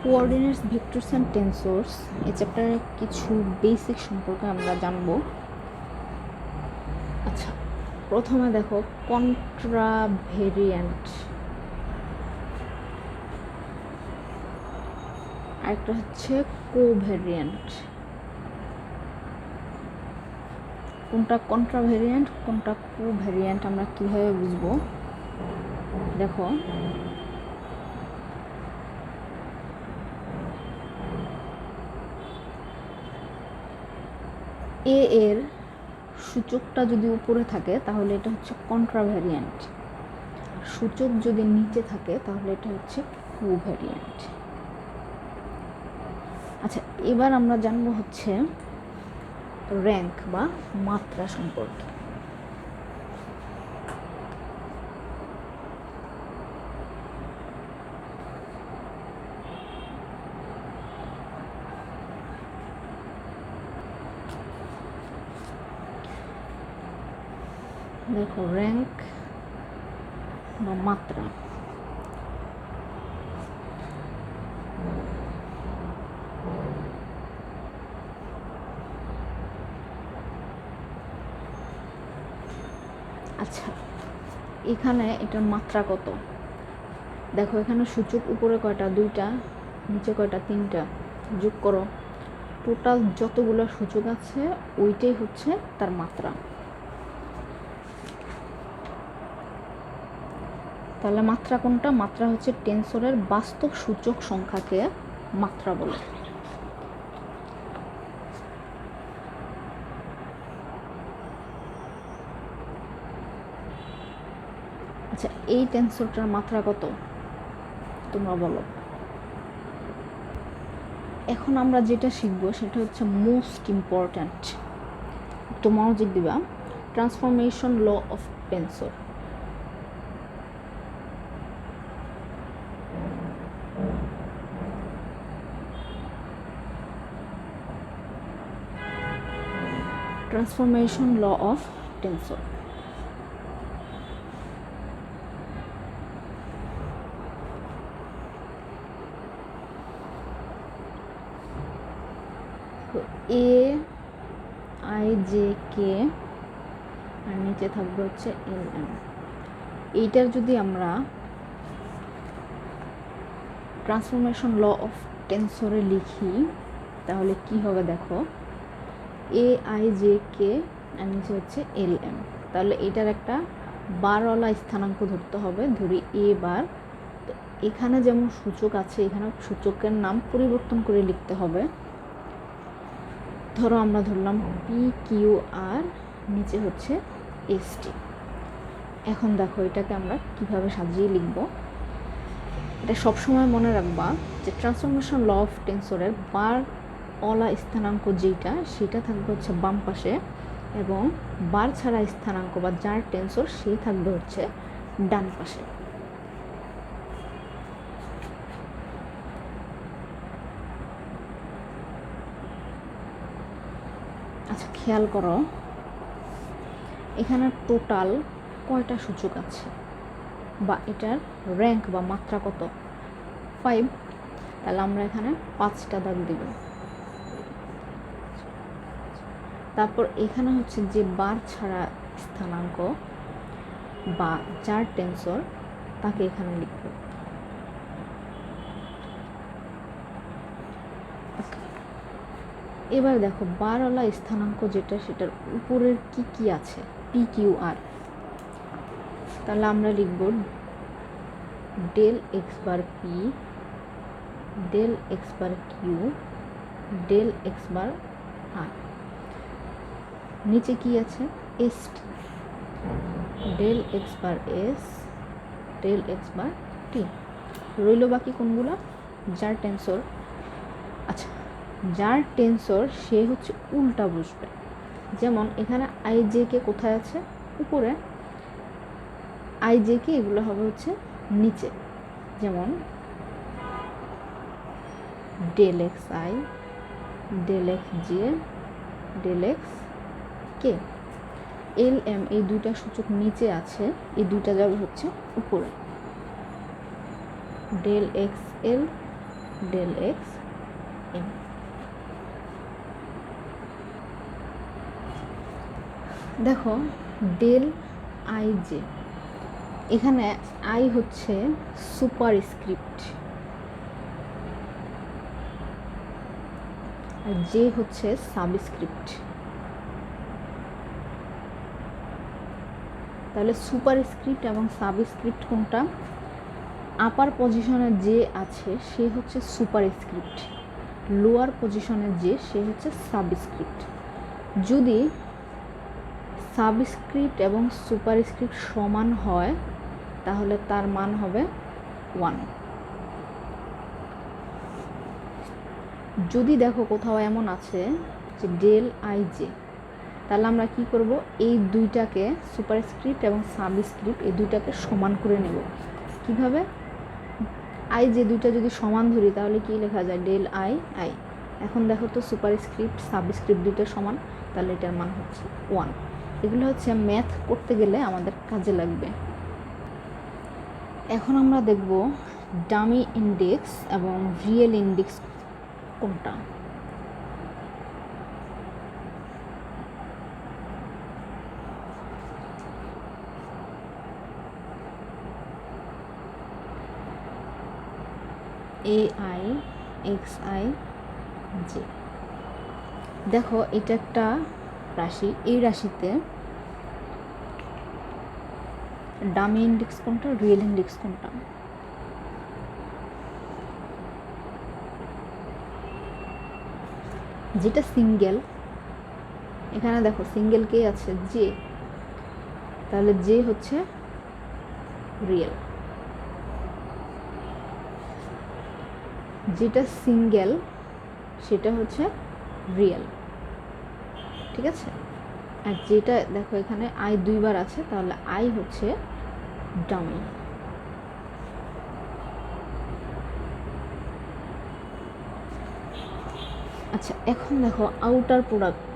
Coordinates, vectors and টেন্সরস এই চ্যাপ্টারের কিছু বেসিক সম্পর্কে আমরা জানব। আচ্ছা, প্রথমে দেখো কন্ট্রাভেরিয়েন্ট, আরেকটা হচ্ছে কোভেরিয়েন্ট। কোনটা কন্ট্রাভেরিয়েন্ট কোনটা কোভেরিয়েন্ট আমরা কীভাবে বুঝবো? দেখো, এ এর সূচকটা যদি উপরে থাকে তাহলে এটা হচ্ছে কন্ট্রাভেরিয়েন্ট, সূচক যদি নিচে থাকে তাহলে এটা হচ্ছে কোভেরিয়েন্ট। আচ্ছা, এবার আমরা জানবো হচ্ছে র্যাঙ্ক বা মাত্রা সম্পর্কে। দেখো, র্যাঙ্ক বা মাত্রা, আচ্ছা এখানে এটার মাত্রা কত? দেখো, এখানে সূচক উপরে কয়টা? দুইটা, নিচে কয়টা? তিনটা। যোগ করো, টোটাল যতগুলো সূচক আছে ওইটাই হচ্ছে তার মাত্রা। তাহলে মাত্রা কোনটা? মাত্রা হচ্ছে টেন্সরের বাস্তব সূচক সংখ্যাকে মাত্রা বলে। আচ্ছা, এই টেন্সরটার মাত্রা কত তোমরা বলো? এখন আমরা যেটা শিখবো সেটা হচ্ছে মোস্ট ইম্পর্ট্যান্ট, একটু মনোযোগ দিবা। Transformation law of tensor. Transformation law of tensor. A I J K আর নিচে থাকবে হচ্ছে এল এম। এইটার যদি আমরা ট্রান্সফরমেশন ল অফ টেন্সরে লিখি তাহলে কি হবে? দেখো, এ আই জে কে আর নিচে হচ্ছে এল এম। তাহলে এটার একটা বারওয়ালা স্থানাঙ্ক ধরতে হবে। ধরি এ বার, তো এখানে যেমন সূচক আছে এখানে সূচকের নাম পরিবর্তন করে লিখতে হবে। ধরো আমরা ধরলাম পি কিউ আর, নিচে হচ্ছে এস টি। এখন দেখো এটাকে আমরা কিভাবে সাজিয়ে লিখব। এটা সবসময় মনে রাখবা যে ট্রান্সফরমেশন ল অফ টেন্সরের বারওয়ালা স্থানাঙ্ক যেটা সেটা থাকবে হচ্ছে বাম পাশে, এবং বার ছাড়া স্থানাঙ্ক বা যার টেন্সর সে থাকবে হচ্ছে ডান পাশে। আচ্ছা, খেয়াল করো এখানে টোটাল কয়টা সূচক আছে বা এটার র্যাঙ্ক বা মাত্রা কত? 5। তাহলে আমরা এখানে 5টা দাগ দিব। তারপর এখানে হচ্ছে যে বার ছাড়া স্থানাঙ্ক বা যার টেন্সর তাকে এখানে লিখব। এবার দেখো বারওয়ালা স্থানাঙ্ক যেটা সেটার উপরের কি কি আছে? পি কিউ আর। তাহলে আমরা লিখব del x bar P, del x bar Q, del x bar আর। নিচে কি আছে? S T, del x bar S, del x bar টি। রইল বাকি কোনগুলো? যার টেন্সর। আচ্ছা, যার টেন্সর সে হচ্ছে উল্টা বসবে। যেমন এখানে আই জে কে কোথায় আছে? উপরে। আই জে কে এগুলো হবে হচ্ছে নিচে। যেমন del X I, del X J, del X K. L M এই দুইটা সূচক নিচে আছে, এই দুইটা যাবে হচ্ছে উপরে। Del X L, del X M. দেখো ডেল আই জে, এখানে আই হচ্ছে সুপারস্ক্রিপ্ট আর জে হচ্ছে সাবস্ক্রিপ্ট। তাহলে সুপারস্ক্রিপ্ট এবং সাবস্ক্রিপ্ট কোনটা? আপার পজিশনে যে আছে সে হচ্ছে সুপারস্ক্রিপ্ট, লোয়ার পজিশনে যে সে হচ্ছে সাবস্ক্রিপ্ট। যদি সাবস্ক্রিপ্ট এবং সুপারস্ক্রিপ্ট সমান হয় তাহলে তার মান হবে 1। যদি দেখো কোথাও এমন আছে যে ডেল আই জে, তাহলে আমরা কি করব, এই দুইটাকে সুপারস্ক্রিপ্ট এবং সাবস্ক্রিপ্ট এই দুইটাকে সমান করে নেব। কিভাবে? আই জে দুইটা যদি সমান ধরি তাহলে কি লেখা যায়? Del I I. এখন দেখো তো সুপারস্ক্রিপ্ট সাবস্ক্রিপ্ট দুইটা সমান, তাহলে এটার মান হচ্ছে 1। এগুলো হচ্ছে ম্যাথ করতে গেলে আমাদের কাজে লাগবে। এখন আমরা দেখব ডামি ইন্ডেক্স এবং রিয়েল ইন্ডেক্স কোনটা। A I x I J. দেখো এটা একটা রাশি, এই রাশিতে ডামি ইন্ডেক্স কোনটা, রিয়েল ইন্ডেক্স কোনটা? যেটা সিঙ্গেল, এখানে দেখো সিঙ্গেল কে আছে? জে, তাহলে জে হচ্ছে রিয়েল। যেটা সিঙ্গেল সেটা হচ্ছে রিয়েল, ঠিক আছে? আর যেটা দেখো এখানে আই দুইবার আছে তাহলে আই হচ্ছে ডামি। আচ্ছা এখন দেখো আউটার প্রোডাক্ট।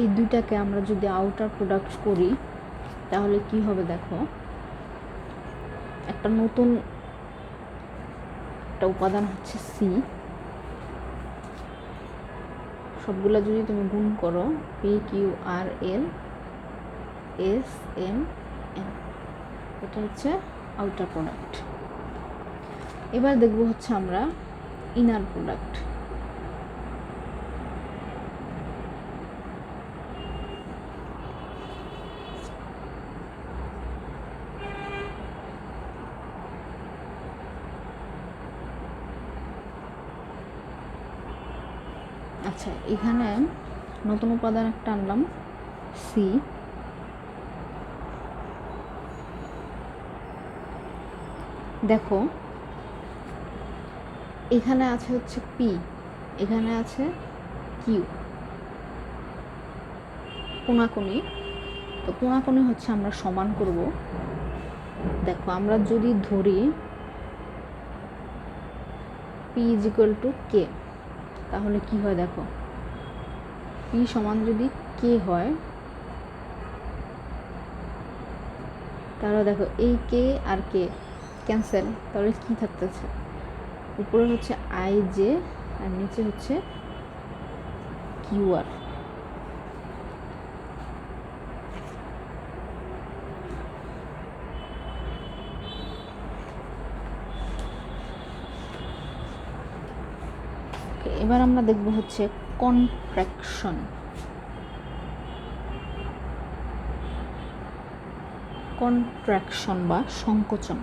এই দুইটাকে আমরা যদি আউটার প্রোডাক্ট করি তাহলে কি হবে? দেখো একটা নতুন একটা উপাদান হচ্ছে সি, সবগুলা যদি তুমি গুণ করো পি কিউ আর এল এস এম এন, এটা হচ্ছে আউটার প্রোডাক্ট। এবার দেখব হচ্ছে আমরা ইনার প্রোডাক্ট। আচ্ছা এখানে নতুন উপাদান একটা আনলাম সি, দেখো এখানে আছে হচ্ছে পি, এখানে আছে কিউ, কোনাকুনি। তো কোনাকুনি হচ্ছে আমরা সমান করব। দেখো আমরা যদি ধরি পি ইজ ইকুয়াল টু কে, তাহলে কি হয়? দেখো পি সমান যদি কে হয় তাহলে দেখো এই কে আর কে ক্যান্সেল, তাহলে কি থাকতেছে? উপরে হচ্ছে আই জে আর নিচে হচ্ছে কিউ আর। এবার আমরা দেখব হচ্ছে কন্ট্রাকশন। কন্ট্রাকশন বা সংকোচন।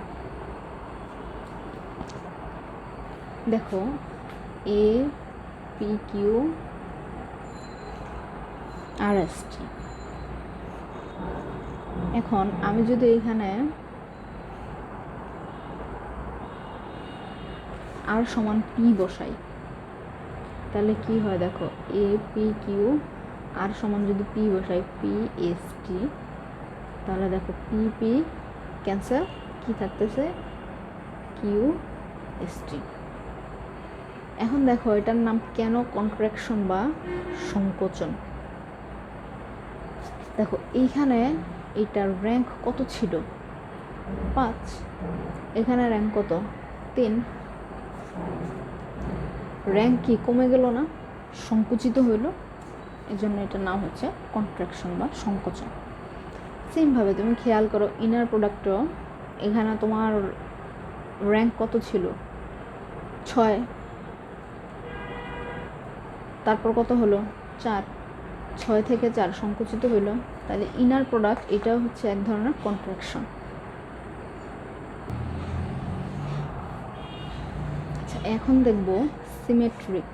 দেখো A P Q R S T. এখন আমি যদি এখানে আর সমান পি বসাই তাহলে কি হয়? দেখো এ পি কিউ আর সমান যদি পি বসাই পি এস টি, তাহলে দেখো পি পি ক্যান্সেল, কি থাকতেছে কিউ এস টি। এখন দেখো এটার নাম কেন কন্ট্রাকশন বা সংকোচন। দেখো এইখানে এইটার র্যাঙ্ক কত ছিল 5, এখানে র্যাঙ্ক কত 3, র্যাঙ্ক কি কমে গেল না, সংকুচিত হইল, এজন্য এটার নাম হচ্ছে কন্ট্রাকশন বা সংকোচন। সেমভাবে তুমি খেয়াল করো ইনার প্রোডাক্টও, এখানে তোমার র্যাঙ্ক কত ছিল 6, তারপর কত হলো 4, 6 থেকে 4 সংকুচিত হইল, তাহলে ইনার প্রোডাক্ট এটাও হচ্ছে এক ধরনের কন্ট্রাকশন। আচ্ছা এখন দেখব সিমেট্রিক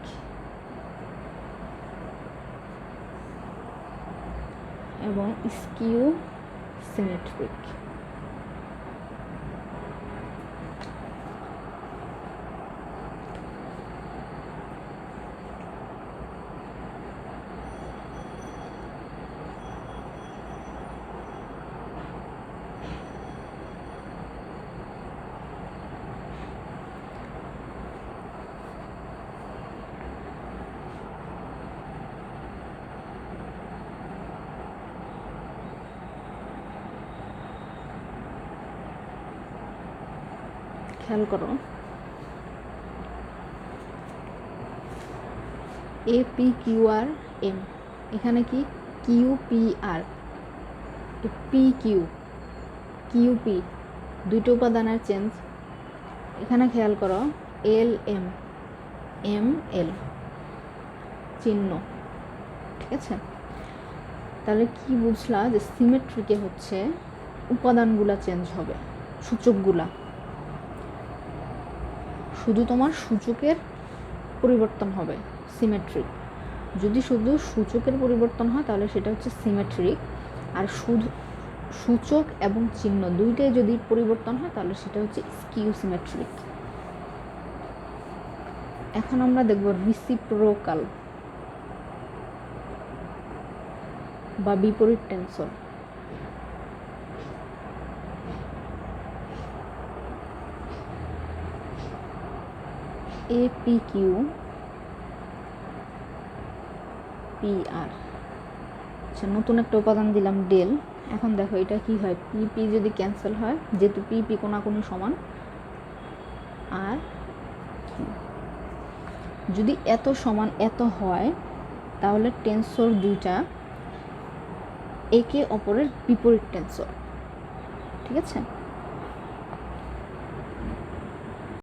এবং স্কিউ সিমেট্রিক। খেয়াল করো A P Q R M, এখানে কি Q P R, P Q Q P দুটো উপাদানের চেঞ্জ। এখানে খেয়াল করো এল এম এম এল চিহ্ন, ঠিক আছে। তাহলে কি বুঝলা যে সিমেট্রিকে হচ্ছে উপাদানগুলা চেঞ্জ হবে, সূচকগুলা, শুধু তোমার সূচকের পরিবর্তন হবে সিমেট্রিক। যদি শুধু সূচকের পরিবর্তন হয় তাহলে সেটা হচ্ছে সিমেট্রিক, আর শুধু সূচক এবং চিহ্ন দুইটাই যদি পরিবর্তন হয় তাহলে সেটা হচ্ছে স্কিউ সিমেট্রিক। এখন আমরা দেখব রিসিপ্রোকাল বা বিপরীত tensor. A P Q P R, আচ্ছা নতুন একটা উপাদান দিলাম ডেল। এখন দেখো এটা কি হয়, পি পি যদি ক্যান্সেল হয়, যেহেতু পি পি কোনাকুনি সমান, আর যদি এত সমান এত হয় তাহলে টেন্সর দুইটা একে অপরের বিপরীত টেন্সর, ঠিক আছে।